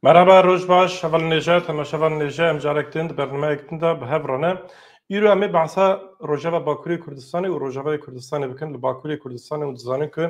Merhaba Rojbaş, şeval neje, tema şeval neje emcarektin de bernameyekin de bi hevrane. İro em ê behsa Rojava Bakurê Kurdistanê û Rojavayê Kurdistanê bikin. Li Bakurê Kurdistanê û dizanin ku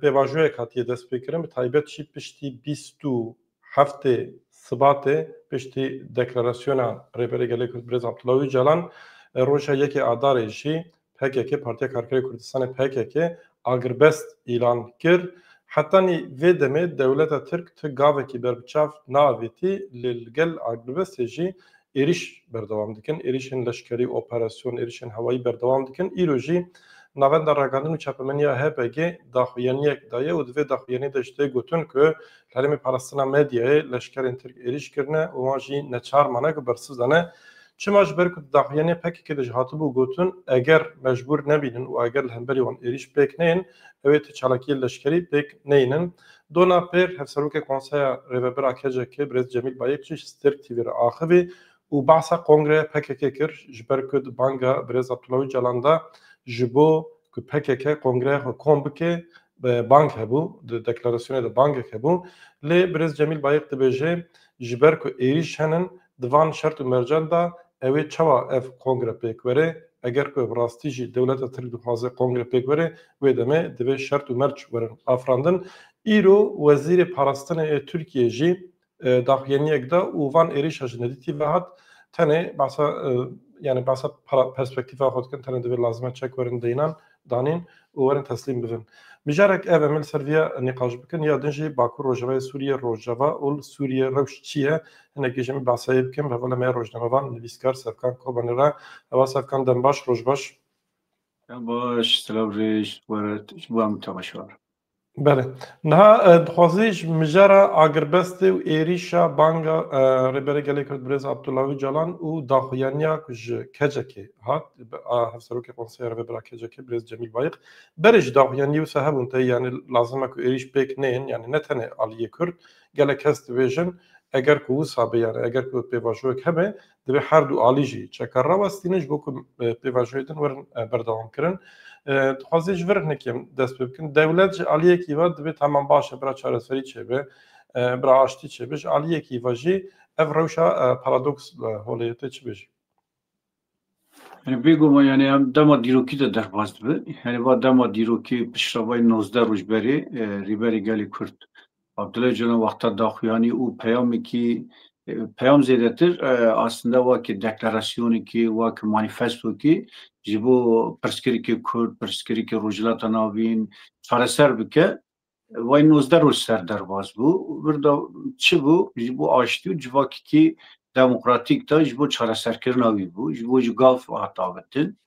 pêvajiyek hatiye destpêkirin, bi taybet jî piştî 27 Sibatê piştî deklarasyona rêberê gelê Kurd Birêz Abdullah Öcalan roja yekê adarê jî PKK Partiya Karkerê Kurdistanê PKK agirbest îlan kir. Hatanî vê demê dewleta Tirk ti gavekî berbiçav naavêtî li gel agirbestê jî êriş berdewam dikin, êrişên leşkerî, operasyon, êrişên hewayî berdewam dikin. Îro jî navenda ragihandin û çapemeniya HPG daxuyaniyek daye û di vê daxuyaniyê de ji tê gotin ku li herêmê parastina medyayê leşkerên Tirk êriş kirine û wan jî neçarmane ku bersiv dane. Çima ji ber ku daxuyaniyê PKK de ji hatibû gotin eger mecbûr nebînin û eger li hemberî wan êriş pêk neyên ew ê ti çalakiyê leşkerî pêk neyînin. Dona pêr hevserokê Konseya Rêvebera KCK Birêz Cemîl Bayek jî Tirk TV'ye re axivî û behsa Kongreya PKK kir ji ber ku di banga Birêz Abdullah Öcalan da ji bo ku PKK Kongreya xwe kom bike bank hebû, di deklarasyonê de bankek hebû. Lê Birêz Cemîl Bayek dibêje ji ber ku êriş henin di van şert û mercan da ew ê çawa ev kongre pêk were eger ku bi rastî jî dewleta Tirk dixwaze kongre pêk were wê demê divê şert û merc werin afirandin. Îro Wezîrê Parastinê Tirkiye jî daxuyaniyek da û van êrişa ji nedîtî ve hat tenê behsa yani behsa perspektîfa xwe dikin tenê divê lazim e çek werin deynan danîn û werin teslîm bibin. Mijarek ev em ê li ser vêya nîqaş bikin ya din jî Bakur Rojavayê Sûriye Rojava û Sûriye rewş çi ye hinekî ji min behsayê bikim hevala me rojnamevan nivîskar Sevkan Kobanî re heva Sevkan dem baş rojbaş. Baş selav reş weret ji bo em tevaşar. Bele. Niha dixwazî ji mijara agirbestê û êrîşa banga rêberê gelê Kurd Birêz Abdullah Öcalan û daxuyaniya ku ji KCK hat hevserokê Konseya Rêvebera KCK Birêz Cemîl Bayek berê ji daxuyaniyê wisa hebûn te yani lazim e ku êrîş pêk neyên yani ne tenê aliyê Kurd gelek kes dibêjin eger ku wisa bê yani eger ku pêvajoyek hebe divê her du alî jî çeka rawestînin ji bo ku pêvajoyê din werin berdewam kirin. Dixwazî ji vir hinekî em dest pê bikin. Dewlet ji aliyekî ve divê heman baş e bira çareserî çêbe, bira aştî çêbe ji aliyekî ve jî ev rewşa paradoks holê te çi bêjî? Yani bêgoma yani em dema dîrokî de derbas dibin. Yani va dema dîrokî piştravayê 19 roj berê rêberê gelê Kurd Abdullah Öcalan wexta daxuyanî û peyamekî peyam zêdetir aslında wekî deklarasyonekî wekî manîfestokî ji bo pirsgirêkê Kurd, pirsgirêkê Rojhilata Navîn çareser bike. Vay 19 roj ser derbas bû. Bir de çi bû ji bo aştî û civakekî demokratîk da ji bo çareserkirina wî bû. Ji bo ji gav hata bitin.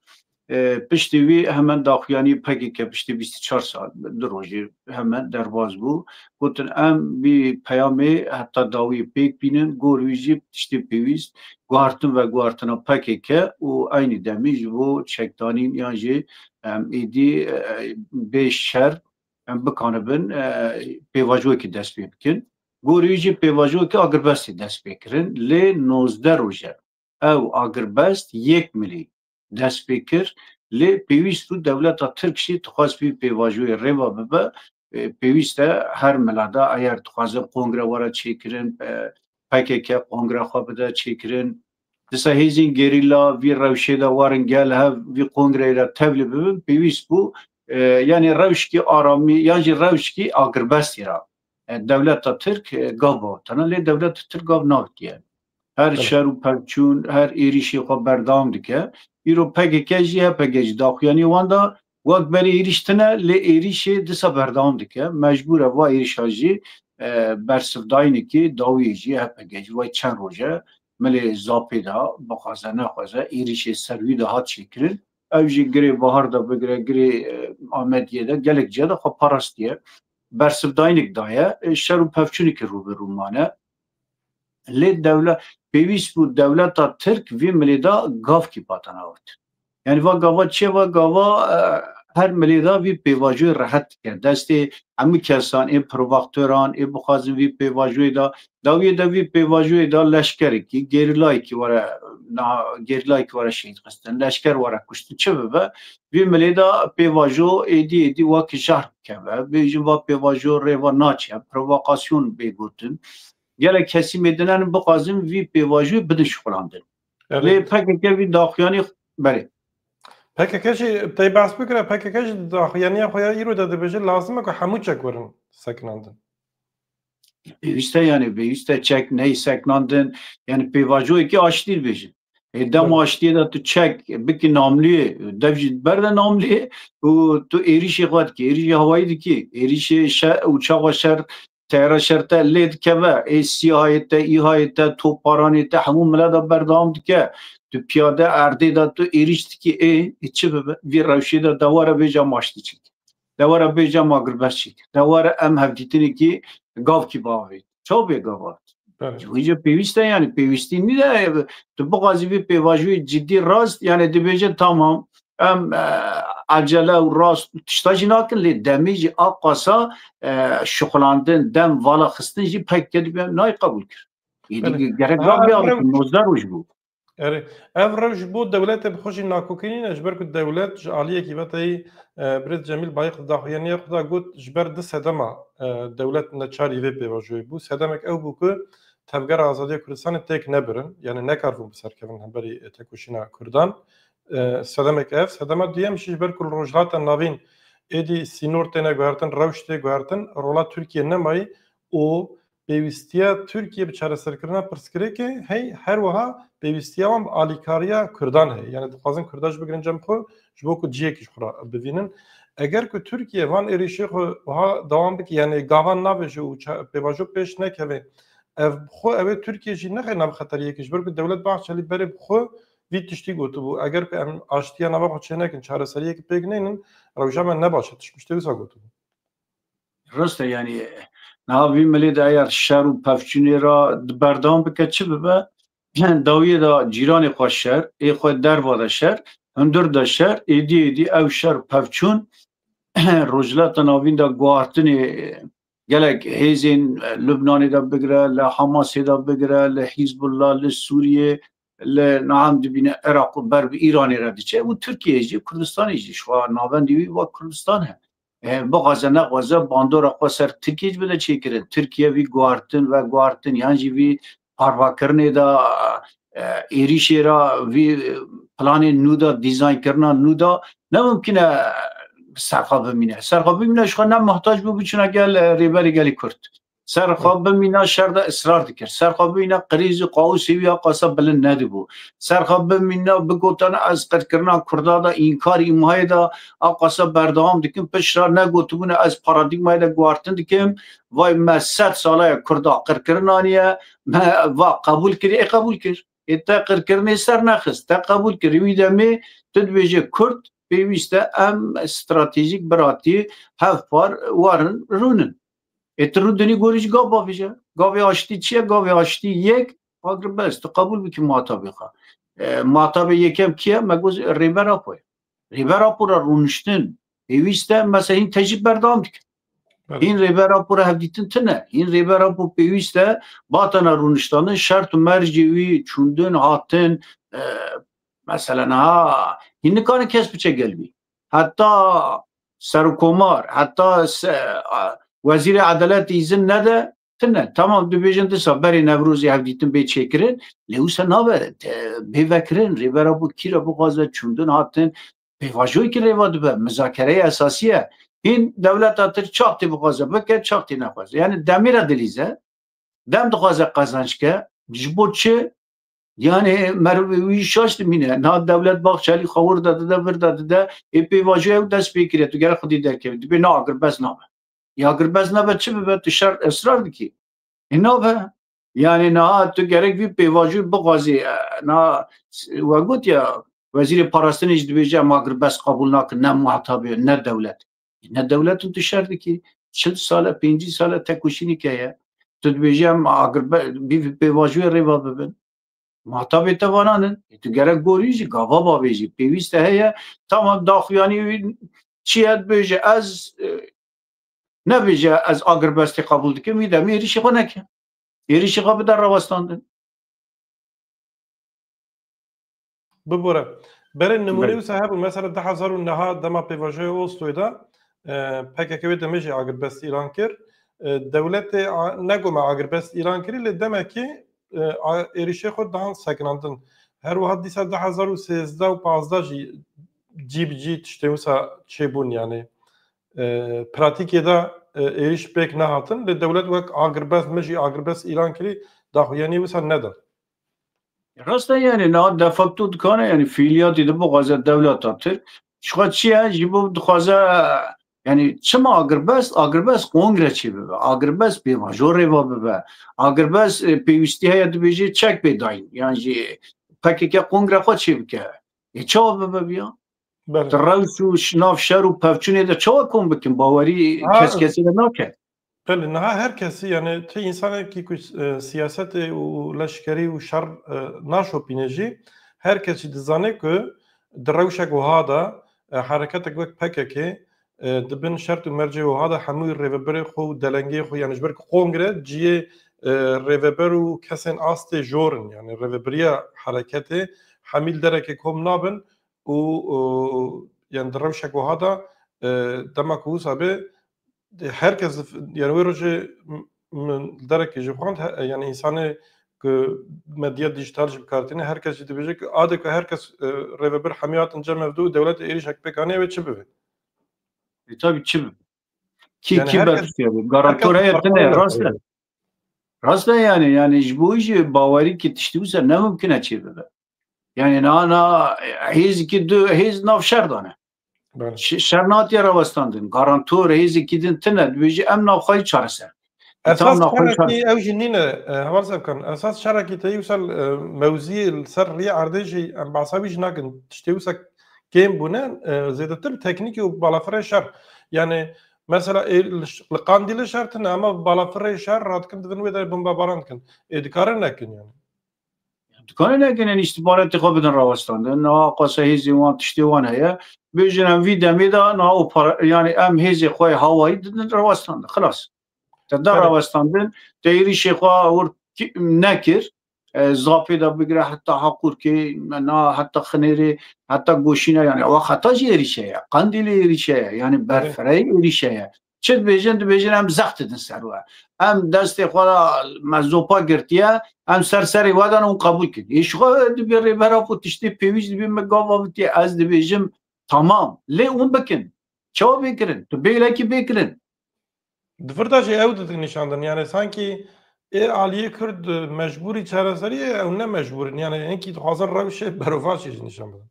Piştî wî hemen daxuyanî PKK piştî 24 saat di rojê hemen derbas bû. Gotin em vî peyamê heta dawiyê pêk bînin gor wî jî tiştê pêwîst guhartin ve guhartina PKK û aynî demê ji bo çekdanîn yan jî em êdî bê şer em bikanibin pêvajoyekî dest pê bikin. Gorî wî jî pêvajoyekî agirbestê dest pê kirin. Lê 19 roje ew agirbest yek milî dest pê kir lê pêwîst û dewleta Tirk jî dixwast vî pêvajoyê rêva bibe pêwîst e her milada eger dixwaze kongre were çêkirin PKK kongre xwe bide çêkirin disa hêzên gerîla vî rewşê de warin gel hev vî kongreyê de tevlî bibin pêwîst bû yani rewşkî aramî yan jî rewşkî agirbestî ra dewleta Tirk gav bawtana lê dewleta Tirk gav navitiye. Her şer û pevçûn her êrişê xwe berdewam dike. Îro PKK jî HPG jî daxuyanî wan da wek berê êrîş tune lê êrişê disa berdewam dike. Mecbûr e va êrişa jî bersivdayînekî dawiyê jî HPG jî vay çend roje milê zapê da bixwaze nexwaze êrişê ser wî de hat çêkirin. Ew jî girê bahar da bigire girê Amediyê de gelek ciya de xwe parastiye. Bersivdayînek daye şer û pevçûnekî rûbirû mane. Lê dewlet pêwîst bû dewleta Tirk vê milê da gavkî patana got. Yani va gava çi va gava her milê da vî pêvajoyê rehet dike. Destê hemû kesan ê provoktoran ê bixwazin vî pêvajoyê da dawiyê de vî pêvajoyê da leşkerekî gerîlayekî were gerîlayekî were şehîd xistin leşker were kuştin çi bibe vî milê da pêvajo êdî wekî şehr bikeve bêjin va pêvajo rêva naçe provokasyon bê gotin گله کسی میدونن بقازم وی پیواژوی بدن شغلاندن لی پکه وی داخیانی بله PKK'شی تی بحث بکره PKK'ش داخیانی خویا ایرو داده بشه لازمه که همو چک ورن سکناندن بیشتر یعنی بیشتر چک نه سکناندن یعنی پیواژوی که آشتیر بشه دم آشتی دا تو چک بکی ناملیه دوجید برده ناملیه و تو ایریشی خواهد که ایریشی هوایی دی که ایریشی اوچاق شر تیرا شرطه لید که و ای سیاهی تا ای های تا تو پارانی تا همون ملادا بردام دی که تو پیاده ارده دا تو ایریش دی که ای چه ببه وی روشی دا دواره بیجا ماشتی چید دواره بیجا ماگربش چید دواره ام هفدیتینی که گاو کی باوید چو بی گاوات اینجا پیوسته یعنی پیوستی نیده تو بقازی بی پیواژوی جدی راست یعنی دبیجه تمام ام عجله و راست تشتاجی ناکن لی دمیجی آقاسا شغلاندن دم والا خستن جی پک کدی بیم نای قبول کرد یعنی گره گاه بیاره که 19 روش بود ev rew ji bo dewletê bi xwe jî nakokînîne ji ber ku dewlet ji aliyekî veteyî Birêz Cemîl Bayîx daxuyaniya xwe da got ji ber di sedema dewlet neçarî vê pêvajoyê bû sedemek ew bû ku Tevgera Azadiya Kurdistanê têk nebirin yani nekaribûn bi serkevin hemberî têkoşîna Kurdan sedemek ev sedema duyem jî ji ber ku rojhilata navîn êdî sînor têne guhertin rewş tê guhertin rola Tirkiye nemayî û pêwîstiya Tirkiye bi çareserkirina pirsgirêkê hey her wiha pêwîstiya wan bi alîkariya Kurdan heye yani dixwazin Kurda ji bigirin cem xwe ji bo ku ciyekî ji xwe bivînin eger ku Tirkiye van êrişê xwe wiha dewam bike yani gavan navêje û pêvajo pêş nekeve ev xwe ew ê Tirkiye jî nexe nav xeteriyekê ji ber ku dewlet Bahçelî berê bi xwe vî tiştî gotibû eger ku em aştiya nava xwe çê nekin çareseriyekê pêk neynin rewşa me nebaşe tiştî wisa gotibû Raste yani نهاوی ملی دا اگر شهر و پفچونی را بردام بکه چه ببه داویه دا جیران خواه شهر ای خواه در واده شهر هندر دا شهر ایدی او شهر پفچون روجلات ناوین دا گوارتنی گلک هیزین لبنانی دا بگره لحماسی دا بگره لحزب الله لسوریه لنعم دبینه عراق و برب ایرانی را دیچه و ترکیه جی کردستانی جی شوار ناوین دیوی و کردستان هم بغازه نغازه باندور اقوا سر ترکیه بده چی کرد ترکیه وی گوارتن یعنی وی پارواکرنه دا ایریشی را وی پلان نو دا دیزاین کرنا نو دا نممکنه سرخواب بمینه شخواه نم محتاج بو بچونه گل ریبری گلی کرد سرخواب بمینه شر دا اصرار دکر سرخواب بمینه قریز قاوسی وی قاسا بلن نده بو سرخواب بمینه بگوتن از قد کرنا کردا دا اینکار ایمهای دا قاسا بردام دکم پشرا نگوتبونه از پارادیگمای دا گوارتن دکم وای ما 100 ساله کردا قر کرنانیه و قبول کری قبول کر ایتا قر کرنی سر نخست تا قبول کری ویدمی تدویجه کرد پیوسته ام استراتژیک براتی هف پار وارن رونن اترو دنی گوریش گاو بافیشه گاوی آشتی چیه گاوی آشتی یک اگر بس تو قبول بکی معتابی خواه معتابی یکم کیه مگوز ریبر اپوی ریبر اپو را رونشتن پیوسته مثلا این تجیب بردام دیگه این ریبر اپو را هفدیتن تنه این ریبر اپو پیوسته باتن رونشتانه شرط و مرجوی چوندن هاتن مثلا ها این نکانه کس بچه گلبی حتی سرکومار حتی وزیر عدالت ایزن نده تنه تمام دو بیجن دسا بری نوروزی هفدیتن بی چکرن لیوسا نابه بیوکرن ریبرا بو کی را بغازه چوندن هاتن پیواجوی که ریوا دو به مذاکره اساسیه این دولت آتر چاقتی بغازه بکر چاقتی نخوازه یعنی دمیر دلیزه دم دخوازه قزنش که جبو چه yani mervevi şaştı mine na devlet Bahçeli xavur da verda da پیواژه دست بگیره تو گره خودی در که به نه اگر بس نه یا اگر بس نه چه به تو شر اصرار دکی اینا به یعنی نه تو گرک بی پیواژه بغازی نه وگوت یا وزیر پاراستنیش دیجا ما اگر بس قبول نکن نه محتابه نه دولت تو شر دکی 40 سال 50 سال تکوشینی که تو دیجا اگر بی پیواژه ریوا ببین محتابه توانانن تو گره گوریجی گاوا باویجی پیوسته هیا تمام داخویانی چیت بیجه از نبیجه از آگربستی قبول دکه میدم ایریشی خو نکن ایریشی خو بدر رواستاندن ببوره برای نمونه صاحب مثلا 10009 دما پیواژه اوستویدا پککوی دمیجی آگربستی ایران کرد دولت نگوم اگر بس ایران کری لدمه که ایریشه خود دهان سکناندن هر وقت دیسا 2013 و 15 جی تشتیوسا چه بون یعنی پراتیکی دا ایریش بک نهاتن لدولت وک اگر بس مجی اگر بس ایران کری داخو یعنی وسا ندار راسته یعنی نه دفعتو دکانه یعنی فعالیتی ده بغازه دولت آتر شخص چیه جیبو دخوازه یعنی چما اگر بس کنگره چی ببه اگر بس به ماجور ریوا ببه اگر بس پیوستی های دبیجی چک بداین یعنی جی پکی که کنگره خود چی بکه چه ببه بیا روش و شناف شر و پفچونه ده چه کن بکن باوری کسی ده نکه بله نه هر کسی یعنی تی انسان کی سیاست و لشکری و شر ناشو پینجی هر کسی دزانه که دروشک و هادا حرکت وقت پکه که دبن شرط و مرجع و هادا هموی ریوبر خو دلنگی خو یعنی جبر کنگره جیه ریوبر و کسین آست جورن یعنی ریوبریا حرکت حمیل درک کم نابن و یعنی دروشک و هادا دمک و سابه herkes yani öyle derek jibxand yani insanı ki medya dijital jibkartine herkes diyecek ki adı ki herkes reveber hamiyatın cemevdu devlet eriş hakpekane ve çıbı. Tabii çıbı. Ki belki garantör hayatına rastla. Rastla yani bu işi bavari ki tiştiyorsa ne mümkün açıbı. Yani ana hiç ki hiç navşardane. شرناتی روستاندن گارانتور هیزی کدین تنه بیجی ام ناخوی چارسه اساس شرکی او جنینه هوال سبکن اساس شرکی تیوسل موزی سر ری عردجی ام بعصابیش ناکن تشتیوسا کیم بونه زیادتر تکنیکی و بالافر شر yani mesela qandili şartına ama balafır şer ratkin dvin ve bomba barankin edkarın nekin yani دکانه نکنن استخبارات خواب بدن راوستان نه قصه هیزی وان تشتیوان هیا بیجنم وی دمیدا نه او یعنی ام هیزی خوای هوایی دن راوستان خلاص تدار راوستان دن تیری شیخوا اور نکر زاپی دا بگره حتی حقور که نه حتی خنیری حتی گوشینه یعنی او خطا جیریشه قندیلی ریشه یعنی برفری ریشه چه بیجن ام زخت دن سروه ام دست خدا مزوپا گرتیه ام سرسری وادن اون قبول کرد ایشگاه دبیری برا خود تشتی پیویج دبی مگاواتی از دبیجم tamam لی اون بکن چه بکرن تو بیله کی بکرن دفرداجی او دادن نشاندن yani sanki Aliye Kürt mecburi çareseri او ne mecburin yani enki hazır ravşe berovaş nişan بدن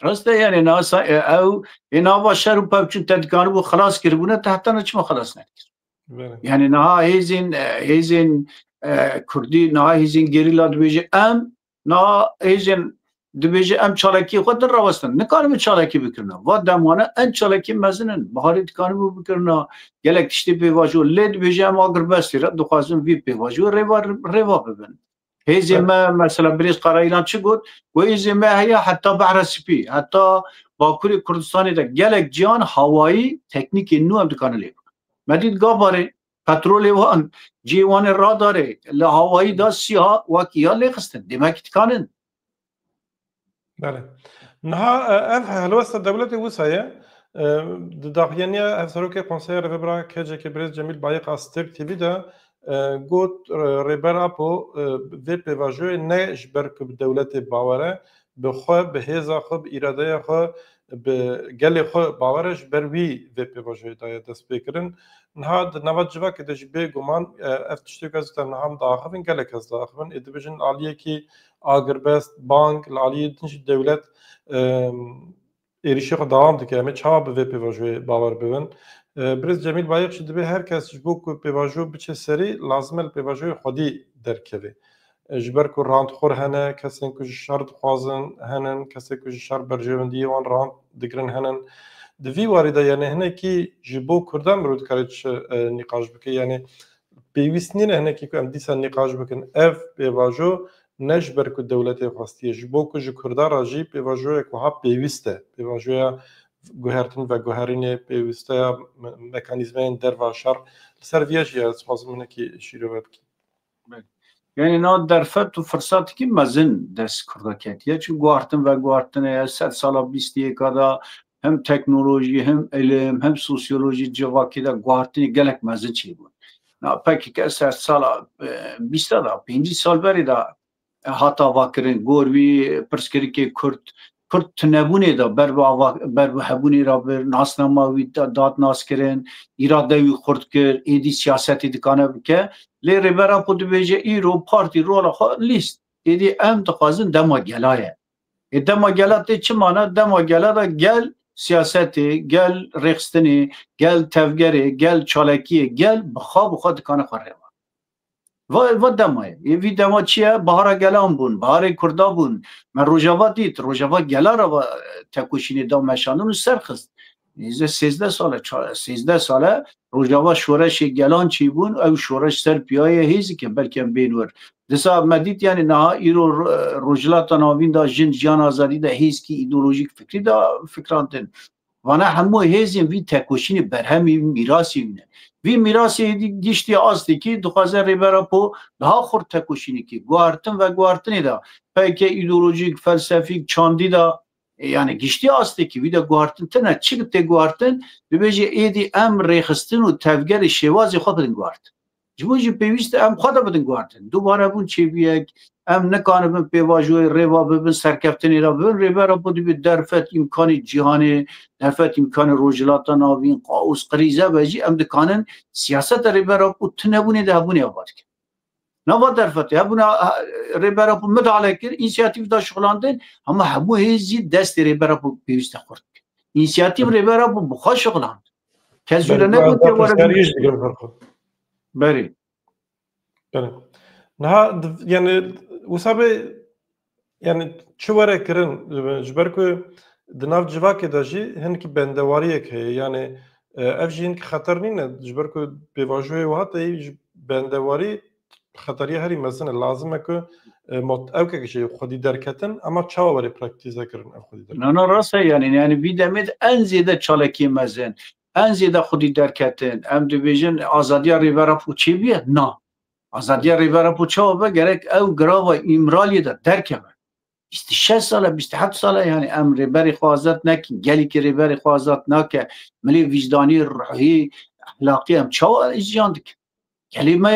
راسته یعنی ناسا او اینا با شر و پاپچون تدکانو بو خلاص کربونه تحت نچما خلاص نکر yani naha hezin Kurdi naha hezin gerilla dibêje em naha hezin dibêje em çalakî xwe din rawestin nikarim çalakî bikirina va demane en çalakî mezinin biharî dikanibû bikirina gelek tiştî pêvajo lê dibêje em agirbestî re dixwazin vî pêvajo rêva bibin hêzê me mesela Birêz Qarayîlan çi got wê hêzê me heye heta behra spî heta Bakurê Kurdistanê de gelek ciyan hawayî teknîkên nû em dikane lê مدید گاواره پترول وان جیوان را داره لهوایی دا سیاه وکیا لخستن demek تکانن بله نه اف هلوست دولت وسایه داخلینیا افسروک کنسای ربرا کجه که برز جمیل بایق استر تیوی دا گوت ربرا پو و پیواجو نه جبر که دولت باوره بخو به هزا خو اراده خو به گل خو باورش بر وی و پیواجو دای دست بکرن نه نواد جوا که دش به گمان افتشتو که است نه هم داخلن گل که است داخلن ادبیجن عالیه کی اگربست بانک عالیه دنش دولت ایریشه خو دوام دکه همه چا به و پیواجو باور ببن برز جمیل بایق شده به هر کس بو کو پیواجو بچه سری لازمه پیواجو خودی درکوی جبر کو راند خور هنه کسین کو شرط خوازن هنن کسی کو شر برجوندی وان راند دگرن هنن دوی وارده یعنی هنه کی جبو کردن برود کارچ نقاش بکه یعنی پیوستنی نه هنه کی کو ام دیسا نقاش بکن اف پیواجو نجبر کو دولت خواستی جبو کو ج کردار راجی پیواجو کو ها پیوسته پیواجو گوهرتن و گوهرین پیوسته مکانیزمین در و شر سرویش یا سازمونه کی شیرو بکی yani na derfet و فرصت کی مزن دست کرده کتیه چون گوارتن و گوارتن 100 سال 20 kada هم تکنولوژی هم علم هم سوسیولوژی جواکی دا گوارتنی گلک مزه چی بود نا پاکی که 100 سال 20 دا 50 سال بری دا هاتا واکرین گوروی پرسکری که کرد تنبونه دا بر هبونی را بر ناسناماوی داد ناس کرن ایرادوی خورد کر ایدی سیاستی دکانه بکه لی ریبرا پودو بیجه ایرو پارتی رولا خواه لیست ایدی ام دخوازن دما گلایه دما گلاته چه مانا دما گلا دا گل سیاستی گل رخستنی گل تفگری گل چالکی گل بخوا دکانه خواه و دمای وی دما چیه بهار گلام بون بهار کردا بون من روجاوا دید روجاوا گلا را تکوشینی دا مشانون سرخست 13 ساله روجاوا شورش گلان چی بون او شورش سر پیای هیزی که بلکه بینور دسا مدید یعنی نه ایرو روجلات ناوین دا جان آزادی دا هیز کی ایدئولوژیک فکری دا فکرانتن وانا همو هیزیم وی تکوشینی برهمی میراسی بینه وی میراسی گیشتی آستی که دخوازه ریبرا پو daha خورد تکوشینی که گوارتن و گوارتنی دا پیک ایدئولوژیک فلسفیک چاندی دا yani gişti astı ki bir de guartın tane çıktı guartın bibece edi em rexistin u tevger şevazı xapın guart. Cumuji pevist em xada bidin guartın. Dubara bun çeviyek em ne kanıbın pevajoy reva bibin serkeftini ra bibin reva bu bir derfet imkanı cihani derfet imkanı rojilatan avin qaus qrize beci em de kanın siyaset reva bu tnebuni de buni var ki. نوا درفته هبونا ریبرا پو مدعله کر اینسیاتیو دا شغلاندن اما همو هیزی دست ریبرا پو پیوسته خورد اینسیاتیو ریبرا پو بخوا شغلاند کزوره نبود که وارد بری نه یعنی وسابه یعنی چه وره کرن جبر که دناف جواکه داجی هنکی بندواریه که یعنی افجی هنکی خطر نینه جبر که بیواجوه و حتی بندواری خطریه هری مثلا لازمه که اوکه که خودی درکتن اما چاوا برای پرکتیزه کردن خودی درکتن نه راسته یعنی ویدمید ان زیاده چالکی مزن ان زیاده خودی درکتن ام دیویژن آزادی ریورا پوچی بیاد نه آزادی ریورا پوچا به گرک او گراو امرالی ده درکمه 26 ساله 27 ساله یعنی ام ریبری خوازات نکن گلی که ریبری خوازات نکه ملی وجدانی روحی اخلاقی هم چاوا اجیان دک کلمه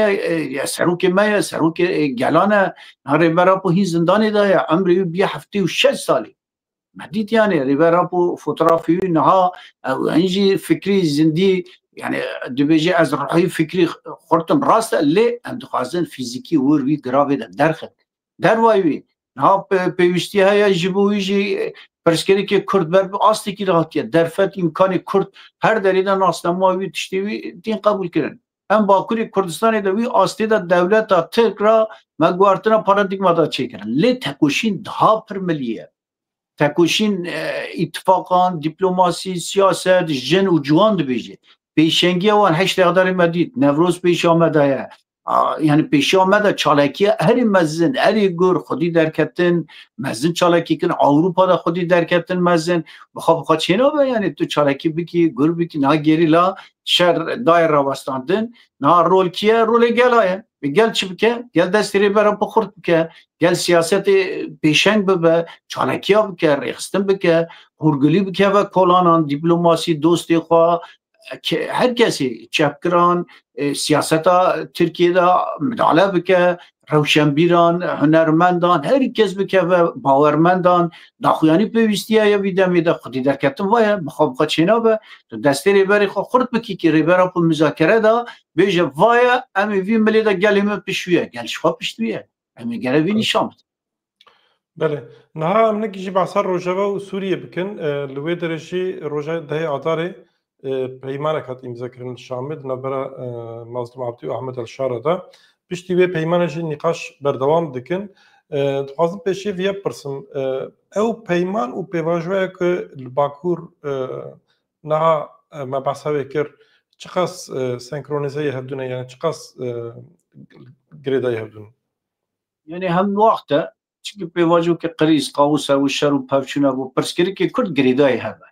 سروک ما سروک گلانه ریبرا پو هی زندانی دایا عمری بیا 76 سالی مدید یعنی ریبرا پو فوتوغرافی نها انجی فکری زندی یعنی دوبیجی از روحی فکری خورتم راست لی اندخوازن فیزیکی وروی گراوی درخد دروایوی نها پیوشتی های جبویجی پرسکری که کرد بر آستی که راحتیه درفت امکان کرد هر دریدن آسنماوی تشتیوی دین قبول کردن ام باکوری کردستانی دوی آستی دا دولت دا ترک را مگوارتنا پارادیگما دا چه کرن لی تکوشین daha پر ملیه تکوشین اتفاقان دیپلماسی سیاست جن و جوان دو بیجه پیشنگی وان 8 اقدار مدید نوروز پیش آمده یعنی پیش آمده چالکی هری مزن هری گور خودی درکتن مزن چالکی کن اروپا دا خودی درکتن مزن بخواه چینا با یعنی تو چالکی بکی گور بکی نا گریلا شر دایر را بستاندن نا رول کیه رول گلایه گل چی بکه گل دستی ریبرا بخورد بکه گل سیاست پیشنگ ببه چالکی ها بکه ریخستن بکه هرگلی بکه و کلانان دیپلماسی دوستی خواه که هر کسی چپکران سیاست ترکیه دا مداله بکه روشنبیران هنرمندان هر کس بکه و باورمندان داخویانی پیوستیه یا ویده میده خودی درکتن وایه بخواه چینا به دستی ریبری خواه خورد بکی که ریبرا پو مذاکره دا بیجه وایه امی وی ملی دا گلیمه پشویه گلش خواه پشتویه امی گره وی نشامد بله نه هم نکیجی بحثا روژاوا و سوریه بکن لوی درشی روژا ده آداره پیمانه کات امضا کردن شامل نبرا مظلوم عبدی و احمد الشاره دا پشتی وی پیمانه جی نقاش بردوام دکن خوازم پیشی وی پرسم او پیمان و پیواجوه که الباکور نه ما بحثا وکر چقاس سنکرونیزه هفدونه یعنی چقاس گریده هفدونه یعنی هم وقته چی پیواجو که قریز قاوسه و شر و پفچونه و پرسکری که کرد گریده هفه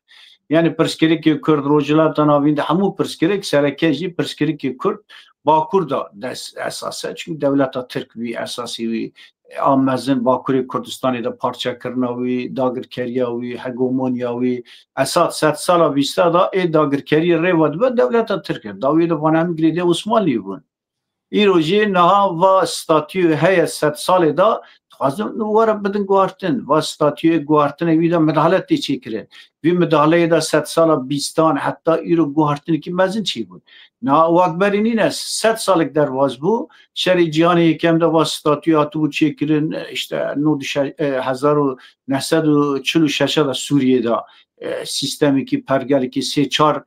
yani perskeri ki Kurd rojilat tanavinde hamu perskeri sarakeji perskeri ki Kurd باکور دا دست اساسه چون دولت ترک وی اساسی وی آمازن باکوری کردستانی دا پارچه کرناوی داگرکریاوی هگمونیاوی اساد 100 سال بیسته دا ای داگرکری ریواد به دولت ترک داوی دا وانه هم گریده عثمانی بون ای روژه نها و استاتیو های 100 سال دا خواستم نواره بدن گوارتن و استاتیو گوارتن وی دا مدالت چی کرن وی مداله دا 100 سال بیستان حتی ای رو گوارتن که مزن چی بود نه واکبرین این است 100 سالک در واز بو شری جهان یکم دا و استاتیو هاتو چی کرن اشته 1946 دا سوریه دا سیستمی که پرگلی که 3-4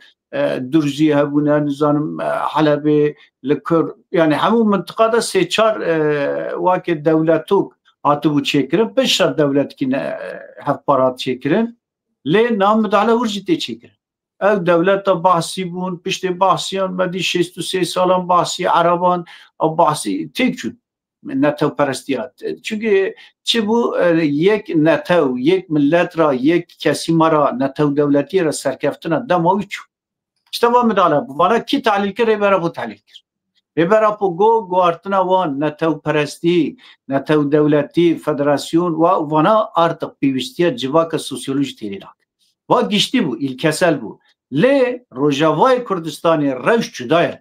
درزی هبونه نظام حلب لکر یعنی همون منطقه دا 3-4 واقع دولتو هاتو چیکرن پشت دولت که هفپارات چیکرن لی نام مداله ورجی چیکرن او دولت تا بحثی بون پشت بحثیان مدی 63 سالان بحثی عربان او بحثی تیک شد نتو پرستیات چونکه چه بو یک نتو یک ملت را یک کسی مرا نتو دولتی را سرکفتن دماوی چون اشتباه مداله وانا کی تعلیل کرد ریبرا بو تعلیل کرد ریبرا بو گوارتنا وان نتو پرستی نتو دولتی فدراسیون و وانا ارتق پیوستیت جواک سوسیولوژی تیرینا و گشتی بو ایلکسل بو لی روژاوای کردستانی روش جدایر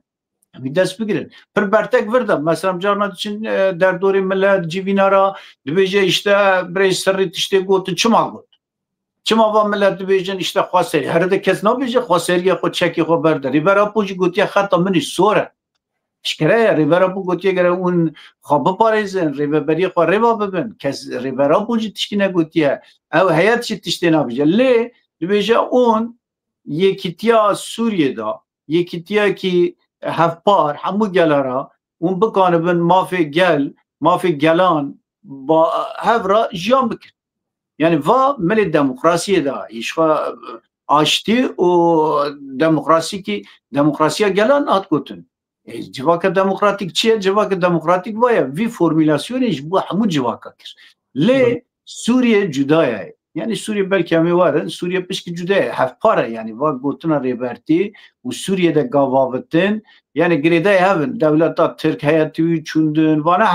همی دست بگیرن پر برتک وردم مثلا جارنا چین در دوری ملت جیوینا را دبیجه اشته برای سری تشته گوتن چما گوت چما با ملت دبیجن اشته خواسری هر ده کس نبیجه خواسری خود چکی خود برده ریبرا پوچی گوتیه خطا منی سوره اشکره ریبرا پو گوتیه گره اون خواب پاریزن ریبری خواه ریبا ببین کس ریبرا پوچی تشکی نگوتیه او حیات چی تشته نبیجه لی دبیجه اون یکیتیا سوریه دا یکیتیا که هفپار همو گلارا اون بکانه بن مافی گلان با هفرا جیان بکن یعنی و ملی دموکراسی دا ایشخوا آشتی و دموکراسی که دموکراسی گلان آت گوتن جواک دموکراتیک چیه؟ جواک دموکراتیک وایا وی فرمیلاسیونش بو همو جواکا کر لی سوریه جدایه یعنی سوریه بلکه همی وارن سوریه پشک جدایه هفپاره یعنی واق گوتنا ریبرتی و سوریه ده گاواوتن یعنی گریده هفن دولتا ترک حیاتیوی چوندن وانا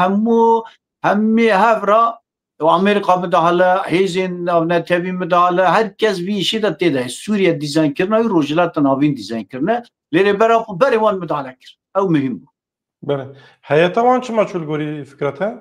همی هفرا و امریکا مداله هیزین نتیوی مداله هر کس ویشی دا تیده سوریه دیزاین کرنه و روجلات ناوین دیزاین کرنه لیره برا بری وان مداله کرد او مهم بود بله حیاتا وان چما چول گوری فکرته؟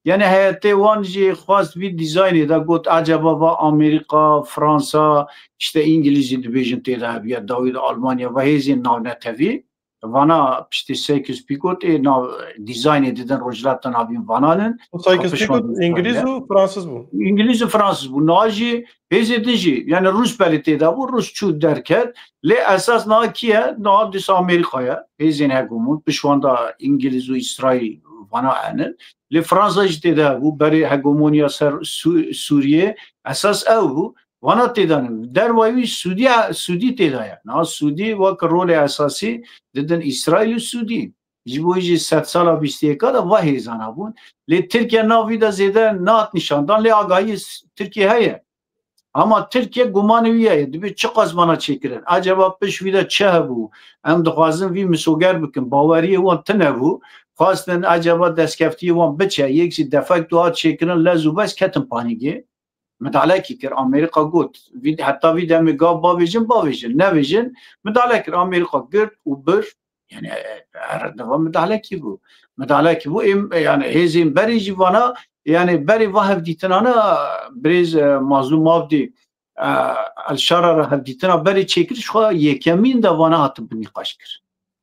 یعنی حیاتی وان جی خواست وی دیزاینی دا گوت عجبا با امریکا فرانسا اشته انگلیزی دیویژن تیده بیا داوید آلمانیا و هیزین ناو نتوی وانا پشتی سیکس پیکوت ناو دیزاینی دیدن روجلات ناوین وانانن سیکس پیکوت انگلیز و فرانسیز بود انگلیز و فرانسیز بود ناجی هیزی دیجی یعنی روس بلی تیده بود روس چود درکت لی اساس نا کیه نا دیس امریکایه هیزین هگومون پشواندا انگلیز و اسرائیل وانا هنن لی فرانسا جدیده بود برای هگومونیا سر سوریه اساس او بود وانا تیدانم در وایوی سودی تیدایا نه سودی وک رول اساسی دیدن اسرائیل و سودی جبویجی 100 سال بیستی کادا و هیزانا بون لی ترکیه ناوی دا زیده نات نشاندان لی آگاهی ترکیه هیه اما ترکیه گمانویه دبی چه قزمانا چکرن عجبا پشویده چه بو ام دخوازن وی مسوگر بکن باوریه وان تنه بو خواستن عجبا دستکفتی وان بچه یکسی دفعه دوات چکرن لزو بس کتن پانیگه مداله کر امریکا گوت حتی وی دمی گاب باویژن نویژن مداله کر امریکا گرد و بر یعنی هر دفعه مداله کی بو یعنی هزین بری جوانا یعنی بری واحد دیتنانا بریز مظلوم آبدی الشارع هف دیتنا بری چکرش خواه یکمین دوانا هاتم بنیقاش کر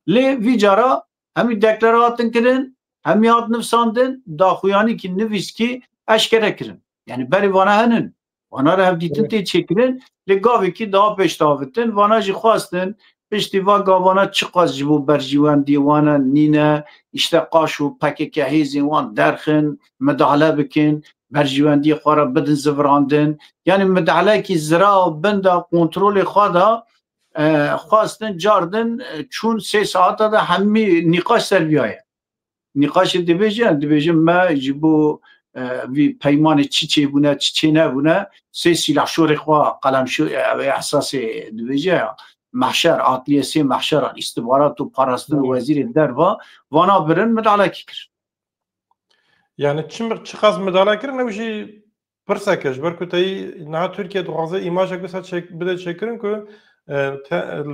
لی وی جارا همی دکلاراتن کرن همی هات نفساندن داخویانی که نویس کی اشکره کرن یعنی بری وانا هنن وانا را هم دیتن تی چکرن لگاوی که دا پشت آفتن وانا جی خواستن پشتی واقعا وانا چقاز جبو برجیوان دیوانا نینه اشتقاش و پکه که هیزی وان درخن مدعله بکن برجیوان دی خواه را بدن زفراندن یعنی مدعله که زرا بنده کنترول خواه دا خواستن جاردن چون 3 ساعت دا همی نقاش سر بیایه نقاش دیبیجن ما جبو وی پیمان چی بونه چی نبونه 3 سلاح شور خواه قلم شور احساس دویجه محشر عطلیه محشر استخبارات و پاراستن وزیر دروا وانا برن مدعله کر يعني چه قصد مدالا کردن نمیشه پرسکش برکوتایی نه ترکیه دوازه ایماجک بس بده چکرن که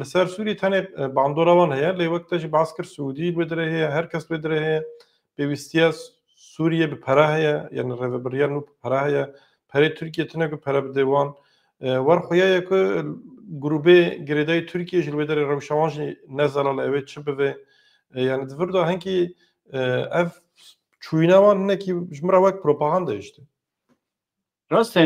لسر سوری تنه باندورا وان هیا لی وقتش باسکر سعودی بدره هیا هر کس بدره هیا بویستیا سوریه به پره هیا یعنی رهبریان نو پره هیا پره ترکیه تنه که پره بده وان ور خویا که گروبه گریدای ترکیه جلو بدره روشوانج نزل على چه به yani dvirda hangi ev çuyuna van ne ki jmra vak propaganda işte. راست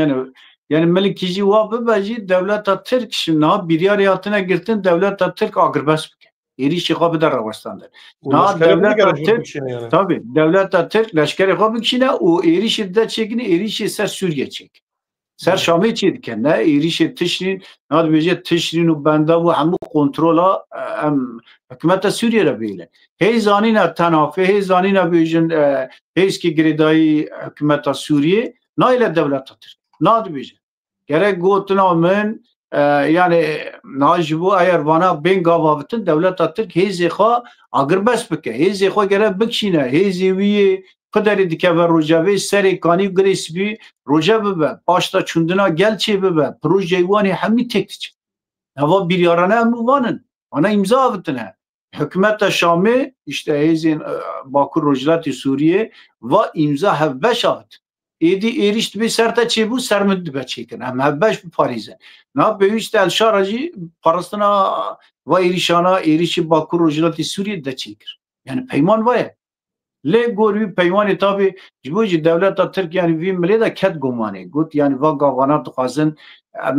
yani ملکیجی وا ببجی دولت ترک شنا بیریار یاتنا گرتن دولت ترک آگربس بکن ایری شیخا بدر روستانده نا دولت ترک tabi devlet Türk leşkeri kabukşine o eri şiddet çekini eri şi ser Suriye çek. Ser Şam'ı çekken ne eri şi tişrin nad bece tişrin u benda bu hamu kontrola hükümete Suriye'de böyle. Hey zanina tanafi hey zanina bejin hey ki gridai hükümete Suriye na ile devlet Türk. Nad bece. Gerek gotuna men yani najibu eğer bana ben gavavetin devlet Türk hey zeka agirbes bike hey zeka gerek bikşine hey zeviye kadar dike ve rojave seri kani gresbi rojave be başta çunduna gel çebe be proje vani hemi tektik hava bir yarana muvanın ana imza avtına hükümet Şam'ı işte hezin Bakur Rojlati Suriye ve imza hevbeş avt edi erişti bir serta çebu sermüddü be çekin hem hevbeş bir Paris'e ne yapıyor işte el şaracı parasına ve erişana erişi Bakur Rojlati Suriye'de çekir yani peyman var ya لی گوری پیوانی تابی جبوجی دولت ترک یعنی وی ملی دا کت گمانی گوت یعنی واقعا وانات خوازن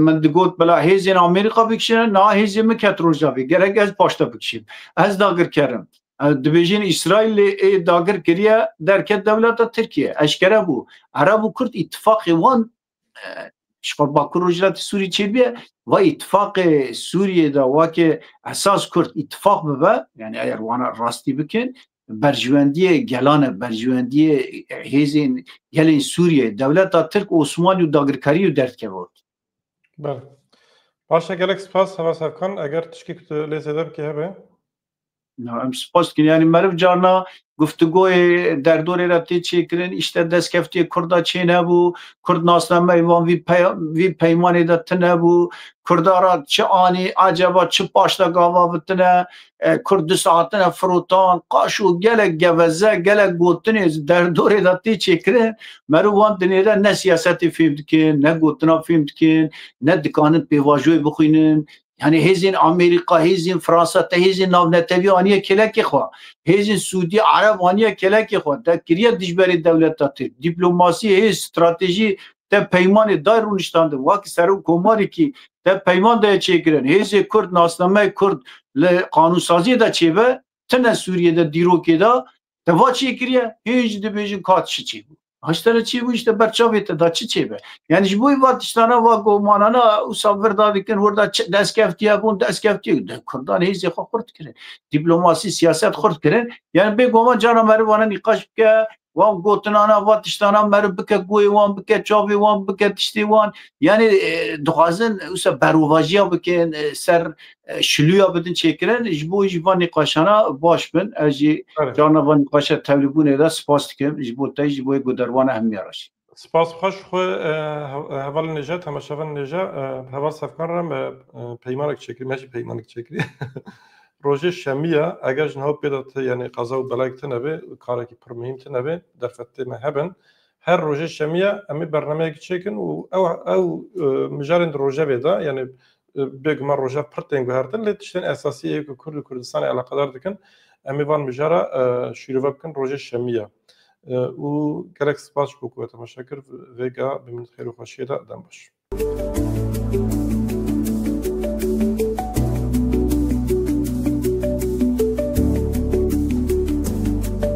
من گوت بلا هیزین آمریکا بکشن نه هیزین مکت روزا بی گرک از پاشتا بکشیم از داگر کرم دبیجین اسرائیل داگر کریه درکت دولت ترکیه اشکره بو عرب و کرد اتفاق وان شخص باکر رجلت سوری چی بیه و اتفاق سوریه دا واکه اساس کرد اتفاق ببه یعنی اگر وانا راستی بکن برجواندی گلان برجواندی هیزین گلین سوریه دولت ترک عثمانی و داگرکاری و درد که بود. بله. باشه گلک سپاس هوا سفکان اگر تشکی کت لیزه دب که هبه؟ نه ام سپاس کنی یعنی مرف جارنا گفتگوی در دوره رابطه چی کردن işte دستکفتی کردا چی نبو کرد ناسنامه ایوان وی پیمانی دات نبو کردارا چه آنی عجبا چه پاشتا گاوا بتنه کرد ساعتنا فروتان قاشو گلک گوزه گلک گوتنی در دوره رابطه چی کردن مروان دنیره نه سیاستی فیلم دکن نه گوتنا فیلم دکن نه دکانت بیواجوی بخوینن yani hezin Amerika, hezin Fransa, hezin navnetevi aniye keleki xwa. Hezin Suudi, Arab aniye keleki xwa. Te kiriye dijberi devleta Türk. Diplomasi, hez, strateji te peymanı dar runiştandı. Vaki seru komari ki te peyman da çekiren. Hezi Kurd, nasname Kurd, kanunsazi da çeve. Tene Suriye'de, Diroke'da te va çekiriye. Hiç de bejin katışı çevu. Haştara çevu işte berçavete da çeve. Yani bu vatiştana va gomanana usavver dadikin orada deskeftiye bun deskeftiye Kurdan hiç yakha kurt kirin. Diplomasi siyaset kurt kirin. Yani be goman cana mervana nikaş ke va gotunana vatiştana merv bike goyvan bike çavivan bike tiştivan. Yani duazın usa beruvajiya bike ser şluya bedin çekiren bu jivan nikaşana baş bin aji cana van nikaşa tevlibune da spas dikim jibo tay jibo godarwana hemiyaraş. سپاس خوش خو هوال نجا تماشاون نجا هوال سفکان رم پیمانک چکری ماشی پیمانک چکری روزه شمیه اگر جنها پیدات یعنی قضا و بلاک تنبه کاری که پر مهم تنبه در فتره مهبن هر روزه شمیه امی برنامه چکن و او مجارن روزه بیدا یعنی بیگ ما روزه پرتنگ بهردن لتشتن اساسی که کردستان علاقه دار دکن امی وان مجارا شروع بکن روزه شمیه و گلک سپاس بکوه تماشاگر ویگا بمن خیر و خوشیده دم باش